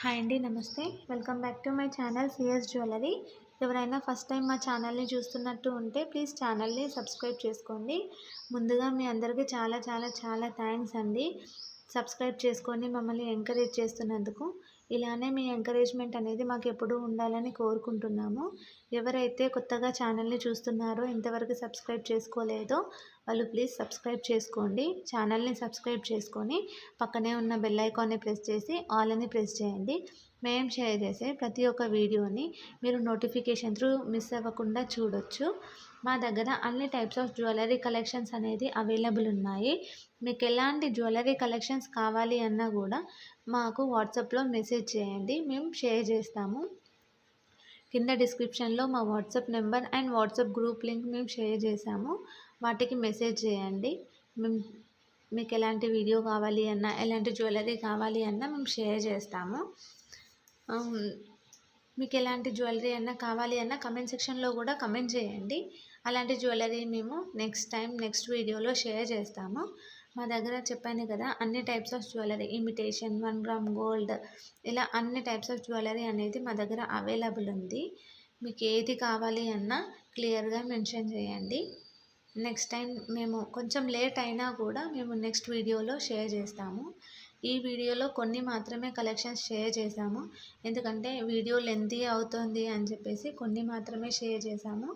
Hi అండి, నమస్తే. Welcome back to my channel CS jewellery. ఎవరైనా ఫస్ట్ టైం మా ఛానల్ని చూస్తున్నట్టు ఉంటే ప్లీజ్ ఛానల్ని సబ్స్క్రైబ్ చేసుకోండి. ముందుగా మీ అందరికీ చాలా చాలా చాలా థ్యాంక్స్ అండి. సబ్స్క్రైబ్ చేసుకొని మమ్మల్ని ఎంకరేజ్ చేస్తున్నందుకు. ఇలానే మీ ఎంకరేజ్మెంట్ అనేది మాకు ఎప్పుడూ ఉండాలని కోరుకుంటున్నాము. ఎవరైతే కొత్తగా ఛానల్ని చూస్తున్నారో, ఇంతవరకు సబ్స్క్రైబ్ చేసుకోలేదో వాళ్ళు ప్లీజ్ సబ్స్క్రైబ్ చేసుకోండి. ఛానల్ని సబ్స్క్రైబ్ చేసుకొని పక్కనే ఉన్న బెల్ ఐకాన్ని ప్రెస్ చేసి ఆల్ అని ప్రెస్ చేయండి. మేము షేర్ చేసే ప్రతి ఒక్క వీడియోని మీరు నోటిఫికేషన్ త్రూ మిస్ అవ్వకుండా చూడొచ్చు. మా దగ్గర అన్ని టైప్స్ ఆఫ్ జ్యువెలరీ కలెక్షన్స్ అనేది అవైలబుల్ ఉన్నాయి. మీకు ఎలాంటి జ్యువెలరీ కలెక్షన్స్ కావాలి అన్నా కూడా మాకు వాట్సాప్లో మెసేజ్ చేయండి, మేము షేర్ చేస్తాము. కింద డిస్క్రిప్షన్లో మా WhatsApp number and WhatsApp group link మేము షేర్ చేసాము. వాటికి మెసేజ్ చేయండి. మేము మీకు ఎలాంటి వీడియో కావాలి అన్నా, ఎలాంటి జ్యువెలరీ కావాలి అన్నా మేము షేర్ చేస్తాము. మీకు ఎలాంటి జ్యువెలరీ అన్నా కావాలి అన్నా కమెంట్ సెక్షన్లో కూడా కమెంట్ చేయండి. అలాంటి జ్యువెలరీ మేము నెక్స్ట్ వీడియోలో షేర్ చేస్తాము. మా దగ్గర చెప్పాను కదా, అన్ని types of jewellery, imitation, 1 gram gold, ఇలా అన్ని టైప్స్ ఆఫ్ జ్యువెలరీ అనేది మా దగ్గర అవైలబుల్ ఉంది. మీకు ఏది కావాలి అన్నా క్లియర్గా మెన్షన్ చేయండి. నెక్స్ట్ టైం మేము కొంచెం లేట్ అయినా కూడా మేము నెక్స్ట్ వీడియోలో షేర్ చేస్తాము. ఈ వీడియోలో కొన్ని మాత్రమే కలెక్షన్స్ షేర్ చేశాము, ఎందుకంటే వీడియో లెంతీ అవుతుంది అని చెప్పేసి కొన్ని మాత్రమే షేర్ చేశాము.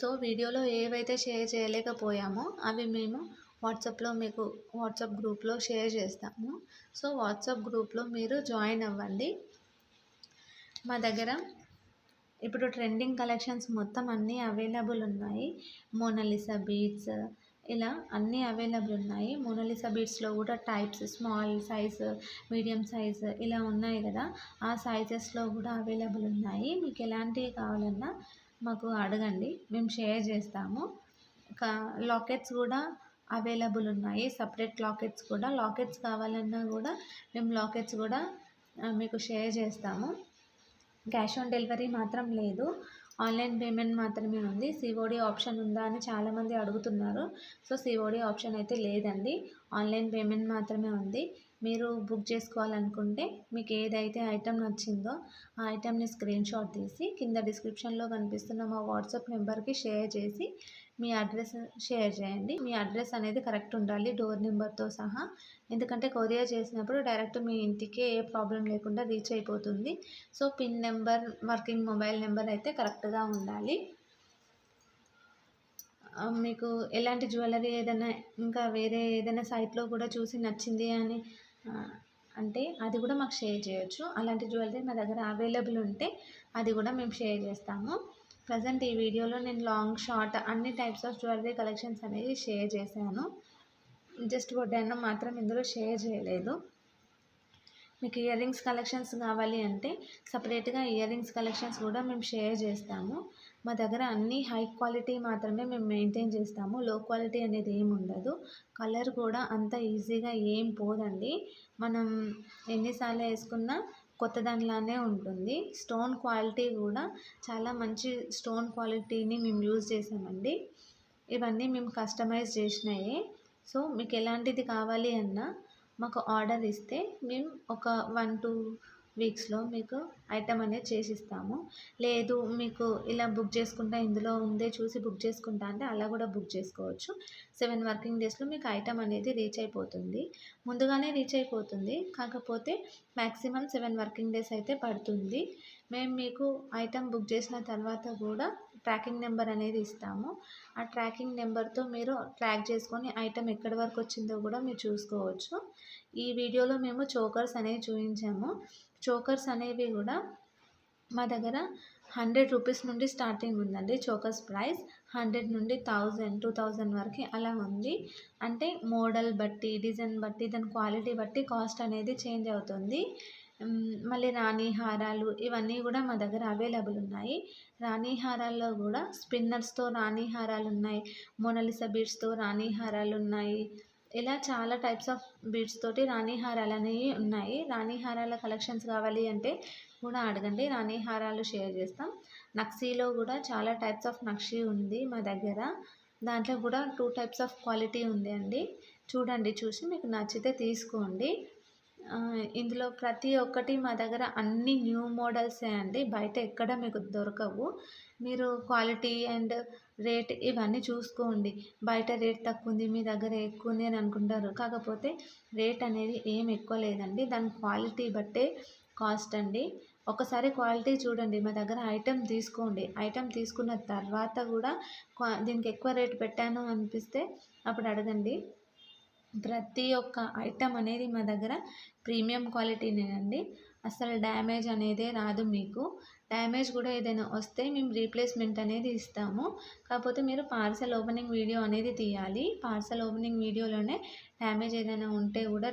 సో వీడియోలో ఏవైతే షేర్ చేయలేకపోయామో అవి మేము వాట్సాప్లో మీకు వాట్సాప్ గ్రూప్లో షేర్ చేస్తాము. సో వాట్సాప్ గ్రూప్లో మీరు జాయిన్ అవ్వండి. మా దగ్గర ఇప్పుడు ట్రెండింగ్ కలెక్షన్స్ మొత్తం అన్నీ అవైలబుల్ ఉన్నాయి. మోనాలిసా బీడ్స్, ఇలా అన్నీ అవైలబుల్ ఉన్నాయి. మోనాలిసా బీడ్స్లో కూడా types, small size, medium size ఇలా ఉన్నాయి కదా, ఆ సైజెస్లో కూడా అవైలబుల్ ఉన్నాయి. మీకు ఎలాంటివి కావాలన్నా మాకు అడగండి, మేము షేర్ చేస్తాము. లాకెట్స్ కూడా అవైలబుల్ ఉన్నాయి. సపరేట్ లాకెట్స్ కావాలన్నా కూడా మేము లాకెట్స్ కూడా మీకు షేర్ చేస్తాము. క్యాష్ ఆన్ డెలివరీ మాత్రం లేదు, ఆన్లైన్ పేమెంట్ మాత్రమే ఉంది. సిఓడి ఆప్షన్ ఉందా అని చాలామంది అడుగుతున్నారు. సో సిఓడి ఆప్షన్ అయితే లేదండి, ఆన్లైన్ పేమెంట్ మాత్రమే ఉంది. మీరు బుక్ చేసుకోవాలనుకుంటే మీకు ఏదైతే ఐటెం నచ్చిందో ఆ ఐటెంని స్క్రీన్ షాట్ తీసి కింద డిస్క్రిప్షన్లో కనిపిస్తున్న మా వాట్సాప్ నెంబర్కి షేర్ చేసి మీ అడ్రస్ షేర్ చేయండి. మీ అడ్రస్ అనేది కరెక్ట్ ఉండాలి, డోర్ నెంబర్తో సహా. ఎందుకంటే కొరియర్ చేసినప్పుడు డైరెక్ట్ మీ ఇంటికే ఏ ప్రాబ్లం లేకుండా రీచ్ అయిపోతుంది. So pin number, working mobile number అయితే కరెక్ట్గా ఉండాలి. మీకు ఎలాంటి జ్యువెలరీ ఏదైనా ఇంకా వేరే ఏదైనా సైట్లో కూడా చూసి నచ్చింది అని అంటే అది కూడా మాకు షేర్ చేయొచ్చు. అలాంటి జ్యువెలరీ మా దగ్గర అవైలబుల్ ఉంటే అది కూడా మేము షేర్ చేస్తాము. ప్రజెంట్ ఈ వీడియోలో నేను లాంగ్, షార్ట్ అన్ని టైప్స్ ఆఫ్ జ్యువెలరీ కలెక్షన్స్ అనేది షేర్ చేశాను. జస్ట్ వడ్డానం మాత్రం ఇందులో షేర్ చేయలేదు. మీకు ఇయర్ రింగ్స్ కలెక్షన్స్ కావాలి అంటే సపరేట్గా ఇయర్ రింగ్స్ కలెక్షన్స్ కూడా మేము షేర్ చేస్తాము. మా దగ్గర అన్నీ హై క్వాలిటీ మాత్రమే మేము మెయింటైన్ చేస్తాము, లో క్వాలిటీ అనేది ఏమి ఉండదు. కలర్ కూడా అంత ఈజీగా ఏం పోదండి, మనం ఎన్నిసార్లు వేసుకున్నా కొత్త దానిలానే ఉంటుంది. స్టోన్ క్వాలిటీ కూడా చాలా మంచి స్టోన్ క్వాలిటీని మేము యూజ్ చేసామండి. ఇవన్నీ మేము కస్టమైజ్ చేసినాయి. సో మీకు ఎలాంటిది కావాలి అన్నా మాకు ఆర్డర్ ఇస్తే మేము ఒక 1-2 వీక్స్లో మీకు ఐటమ్ అనేది చేసిస్తాము. లేదు మీకు ఇలా బుక్ చేసుకుంటా, ఇందులో ఉందే చూసి బుక్ చేసుకుంటా అంటే అలా కూడా బుక్ చేసుకోవచ్చు. 7 వర్కింగ్ డేస్లో మీకు ఐటమ్ అనేది రీచ్ అయిపోతుంది. ముందుగానే రీచ్ అయిపోతుంది, కాకపోతే మ్యాక్సిమం 7 వర్కింగ్ డేస్ అయితే పడుతుంది. మేము మీకు ఐటమ్ బుక్ చేసిన తర్వాత కూడా ట్రాకింగ్ నెంబర్ అనేది ఇస్తాము. ఆ ట్రాకింగ్ నెంబర్తో మీరు ట్రాక్ చేసుకొని ఐటమ్ ఎక్కడి వరకు వచ్చిందో కూడా మీరు చూసుకోవచ్చు. ఈ వీడియోలో మేము చోకర్స్ అనేవి చూపించాము. చోకర్స్ అనేవి కూడా మా దగ్గర 100 రూపీస్ నుండి స్టార్టింగ్ ఉందండి. చోకర్స్ ప్రైస్ 100 నుండి 1000, 2000 వరకు అలా ఉంది. అంటే మోడల్ బట్టి, డిజైన్ బట్టి, దాని క్వాలిటీ బట్టి కాస్ట్ అనేది చేంజ్ అవుతుంది. మళ్ళీ రాణి హారాలు ఇవన్నీ కూడా మా దగ్గర అవైలబుల్ ఉన్నాయి. రాణి హారాల్లో కూడా స్పిన్నర్స్తో రాణి హారాలు ఉన్నాయి, మోనాలిసా బీడ్స్తో రాణి హారాలు ఉన్నాయి. ఇలా చాలా టైప్స్ ఆఫ్ బీడ్స్ తోటి రాణి హారాలు అనేవి ఉన్నాయి. రాణి హారాల కలెక్షన్స్ కావాలి అంటే కూడా అడగండి, రాణి హారాలు షేర్ చేస్తాం. నక్షీలో కూడా చాలా టైప్స్ ఆఫ్ నక్షీ ఉంది మా దగ్గర. దాంట్లో కూడా 2 టైప్స్ ఆఫ్ క్వాలిటీ ఉంది అండి. చూడండి, చూసి మీకు నచ్చితే తీసుకోండి. ఇందులో ప్రతి ఒక్కటి మా దగ్గర అన్ని న్యూ మోడల్సే అండి. బయట ఎక్కడ మీకు దొరకవు. మీరు క్వాలిటీ అండ్ రేట్ ఇవన్నీ చూసుకోండి. బయట రేట్ తక్కువుంది, మీ దగ్గర ఎక్కువుంది అని అనుకుంటారు. కాకపోతే రేట్ అనేది ఏం ఎక్కువ లేదండి. దాని క్వాలిటీ బట్టే కాస్ట్ అండి. ఒకసారి క్వాలిటీ చూడండి. మా దగ్గర ఐటెమ్ తీసుకోండి. ఐటెమ్ తీసుకున్న తర్వాత కూడా దీనికి ఎక్కువ రేట్ పెట్టాను అనిపిస్తే అప్పుడు అడగండి. ప్రతి ఒక్క ఐటెం అనేది మా దగ్గర ప్రీమియం క్వాలిటీనేనండి. అస్సలు డ్యామేజ్ అనేదే రాదు మీకు. డ్యామేజ్ కూడా ఏదైనా వస్తే మేము రీప్లేస్మెంట్ అనేది ఇస్తాము. కాకపోతే మీరు పార్సెల్ ఓపెనింగ్ వీడియో అనేది తీయాలి. పార్సెల్ ఓపెనింగ్ వీడియోలోనే డ్యామేజ్ ఏదైనా ఉంటే కూడా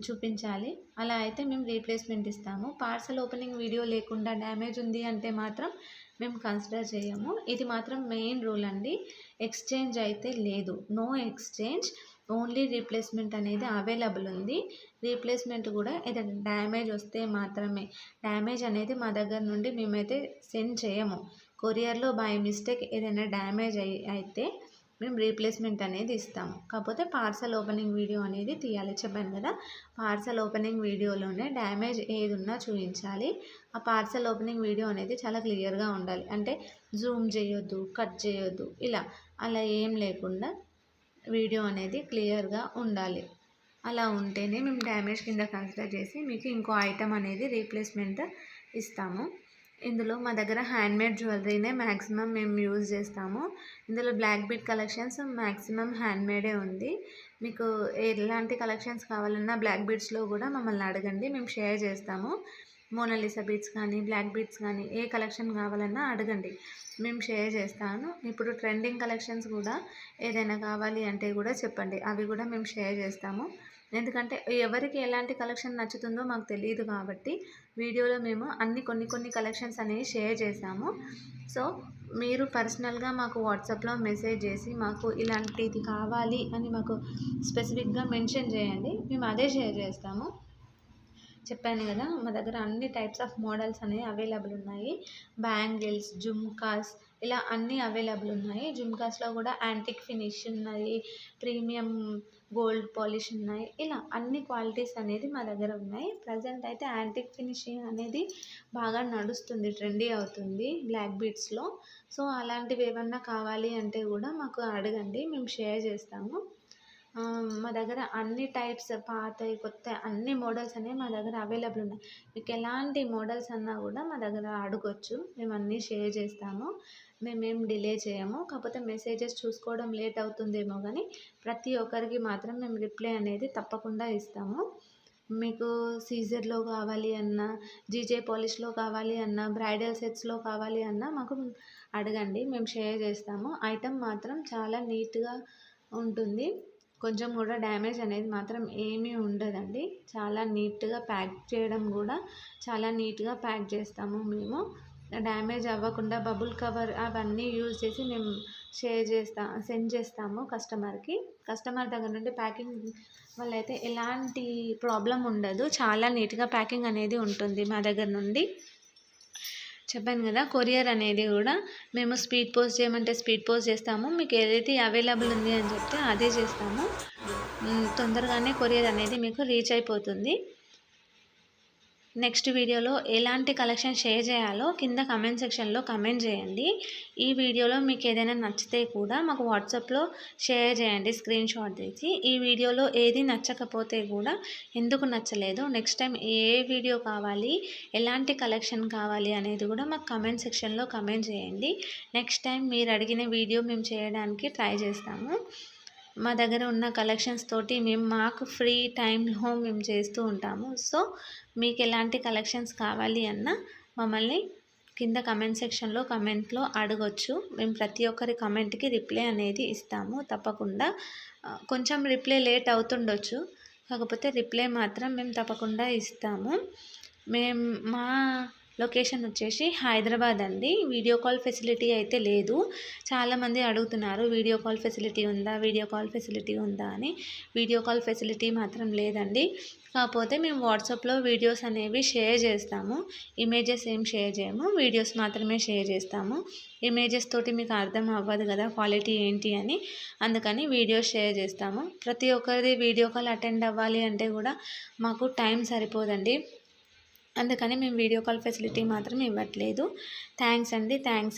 చూపించాలి. అలా అయితే మేము రీప్లేస్మెంట్ ఇస్తాము. పార్సెల్ ఓపెనింగ్ వీడియో లేకుండా డ్యామేజ్ ఉంది అంటే మాత్రం మేము కన్సిడర్ చేయము. ఇది మాత్రం మెయిన్ రూల్ అండి. ఎక్స్చేంజ్ అయితే లేదు. నో ఎక్స్చేంజ్, ఓన్లీ రీప్లేస్మెంట్ అనేది అవైలబుల్ ఉంది. రీప్లేస్మెంట్ కూడా ఏదైనా డ్యామేజ్ వస్తే మాత్రమే. డ్యామేజ్ అనేది మా దగ్గర నుండి మేమైతే సెండ్ చేయము. కొరియర్లో బై మిస్టేక్ ఏదైనా డ్యామేజ్ అయితే మేము రీప్లేస్మెంట్ అనేది ఇస్తాము. కాకపోతే పార్సెల్ ఓపెనింగ్ వీడియో అనేది తీయాలి. చెప్పాను కదా, పార్సెల్ ఓపెనింగ్ వీడియోలోనే డ్యామేజ్ ఏది ఉన్నా చూపించాలి. ఆ పార్సెల్ ఓపెనింగ్ వీడియో అనేది చాలా క్లియర్గా ఉండాలి. అంటే జూమ్ చేయొద్దు, కట్ చేయొద్దు, అలా ఏం లేకుండా వీడియో అనేది క్లియర్గా ఉండాలి. అలా ఉంటేనే మేము డ్యామేజ్ కింద కన్సిడర్ చేసి మీకు ఇంకో ఐటెం అనేది రీప్లేస్మెంట్ ఇస్తాము. ఇందులో మా దగ్గర హ్యాండ్మేడ్ జ్యువెలరీనే మ్యాక్సిమం మేము యూజ్ చేస్తాము. ఇందులో బ్లాక్ బీడ్ కలెక్షన్స్ మ్యాక్సిమం హ్యాండ్మేడే ఉంది. మీకు ఎలాంటి కలెక్షన్స్ కావాలన్నా బ్లాక్ బీడ్స్లో కూడా మమ్మల్ని అడగండి, మేము షేర్ చేస్తాము. మోనాలిసా బీడ్స్ కానీ బ్లాక్ బీడ్స్ కానీ ఏ కలెక్షన్ కావాలన్నా అడగండి, మేము షేర్ చేస్తాను. ఇప్పుడు ట్రెండింగ్ కలెక్షన్స్ కూడా ఏదైనా కావాలి అంటే కూడా చెప్పండి, అవి కూడా మేము షేర్ చేస్తాము. ఎందుకంటే ఎవరికి ఎలాంటి కలెక్షన్ నచ్చుతుందో మాకు తెలియదు కాబట్టి వీడియోలో మేము కొన్ని కలెక్షన్స్ అనేవి షేర్ చేసాము. సో మీరు పర్సనల్గా మాకు వాట్సాప్లో మెసేజ్ చేసి మాకు ఇలాంటిది కావాలి అని మాకు స్పెసిఫిక్గా మెన్షన్ చేయండి, మేము అదే షేర్ చేస్తాము. చెప్పాను కదా, మా దగ్గర అన్ని టైప్స్ ఆఫ్ మోడల్స్ అనేవి అవైలబుల్ ఉన్నాయి. బ్యాంగిల్స్, జుమ్కాస్ ఇలా అన్నీ అవైలబుల్ ఉన్నాయి. జుమ్కాస్లో కూడా యాంటిక్ ఫినిష్ ఉన్నాయి, ప్రీమియం గోల్డ్ పాలిష్ ఉన్నాయి. ఇలా అన్ని క్వాలిటీస్ అనేది మా దగ్గర ఉన్నాయి. ప్రజెంట్ అయితే యాంటిక్ ఫినిషింగ్ అనేది బాగా నడుస్తుంది, ట్రెండీ అవుతుంది బ్లాక్ బీడ్స్లో. సో అలాంటివి ఏమన్నా కావాలి అంటే కూడా మాకు అడగండి, మేము షేర్ చేస్తాము. మా దగ్గర అన్ని టైప్స్ పాతవి కొత్తవి అన్ని మోడల్స్ అనేవి మా దగ్గర అవైలబుల్ ఉన్నాయి. మీకు ఎలాంటి మోడల్స్ అన్నా కూడా మా దగ్గర అడగొచ్చు, మేము అన్నీ షేర్ చేస్తాము. మేమేం డిలే చేయము. కాకపోతే మెసేజెస్ చూసుకోవడం లేట్ అవుతుందేమో కానీ ప్రతి ఒక్కరికి మాత్రం మేము రిప్లై అనేది తప్పకుండా ఇస్తాము. మీకు సీజర్లో కావాలి అన్నా, జీజే పాలిష్లో కావాలి అన్నా, బ్రైడల్ సెట్స్లో కావాలి అన్నా మాకు అడగండి, మేము షేర్ చేస్తాము. ఐటెం మాత్రం చాలా నీట్గా ఉంటుంది. కొంచెం కూడా డ్యామేజ్ అనేది మాత్రం ఏమీ ఉండదండి. చాలా నీట్గా ప్యాక్ చేయడం కూడా చాలా నీట్గా ప్యాక్ చేస్తాము మేము. డ్యామేజ్ అవ్వకుండా బబుల్ కవర్ అవన్నీ యూజ్ చేసి మేము సెండ్ చేస్తాము కస్టమర్కి. కస్టమర్ దగ్గర నుండి ప్యాకింగ్ వల్ల అయితే ఎలాంటి ప్రాబ్లం ఉండదు. చాలా నీట్గా ప్యాకింగ్ అనేది ఉంటుంది మా దగ్గర నుండి. చెప్పాను కదా, కొరియర్ అనేది కూడా మేము స్పీడ్ పోస్ట్ చేయమంటే స్పీడ్ పోస్ట్ చేస్తాము. మీకు ఏదైతే అవైలబుల్ ఉంది అని చెప్తే అదే చేస్తాము. తొందరగానే కొరియర్ అనేది మీకు రీచ్ అయిపోతుంది. నెక్స్ట్ వీడియోలో ఎలాంటి కలెక్షన్ షేర్ చేయాలో కింద కమెంట్ సెక్షన్లో కమెంట్ చేయండి. ఈ వీడియోలో మీకు ఏదైనా నచ్చితే కూడా మాకు వాట్సాప్లో షేర్ చేయండి స్క్రీన్ షాట్ తీసి. ఈ వీడియోలో ఏది నచ్చకపోతే కూడా ఎందుకు నచ్చలేదు, నెక్స్ట్ టైం ఏ వీడియో కావాలి, ఎలాంటి కలెక్షన్ కావాలి అనేది కూడా మాకు కమెంట్ సెక్షన్లో కమెంట్ చేయండి. నెక్స్ట్ టైం మీరు అడిగిన వీడియో మేము చేయడానికి ట్రై చేస్తాము. మా దగ్గర ఉన్న కలెక్షన్స్ తోటి మాకు ఫ్రీ టైంలో మేము చేస్తూ ఉంటాము. సో మీకు ఎలాంటి కలెక్షన్స్ కావాలి అన్నా మమ్మల్ని కింద కమెంట్ సెక్షన్లో కమెంట్లో అడగొచ్చు. మేము ప్రతి ఒక్కరి కమెంట్కి రిప్లై అనేది ఇస్తాము తప్పకుండా. కొంచెం రిప్లై లేట్ అవుతుండొచ్చు, కాకపోతే రిప్లై మాత్రం మేము తప్పకుండా ఇస్తాము. మా లొకేషన్ వచ్చేసి హైదరాబాద్ అండి. వీడియో కాల్ ఫెసిలిటీ అయితే లేదు. చాలామంది అడుగుతున్నారు వీడియో కాల్ ఫెసిలిటీ ఉందా అని. వీడియో కాల్ ఫెసిలిటీ మాత్రం లేదండి. కాకపోతే మేము వాట్సాప్లో వీడియోస్ అనేవి షేర్ చేస్తాము. ఇమేజెస్ ఏం షేర్ చేయము. వీడియోస్ మాత్రమే షేర్ చేస్తాము. ఇమేజెస్ తోటి మీకు అర్థం అవ్వదు కదా క్వాలిటీ ఏంటి అని. అందుకని వీడియోస్ షేర్ చేస్తాము. ప్రతి ఒక్కరిది వీడియో కాల్ అటెండ్ అవ్వాలి అంటే కూడా మాకు టైం సరిపోదండి. అందుకని మేము వీడియో కాల్ ఫెసిలిటీ మాత్రం ఇవ్వట్లేదు. థ్యాంక్స్ అండి. థ్యాంక్స్.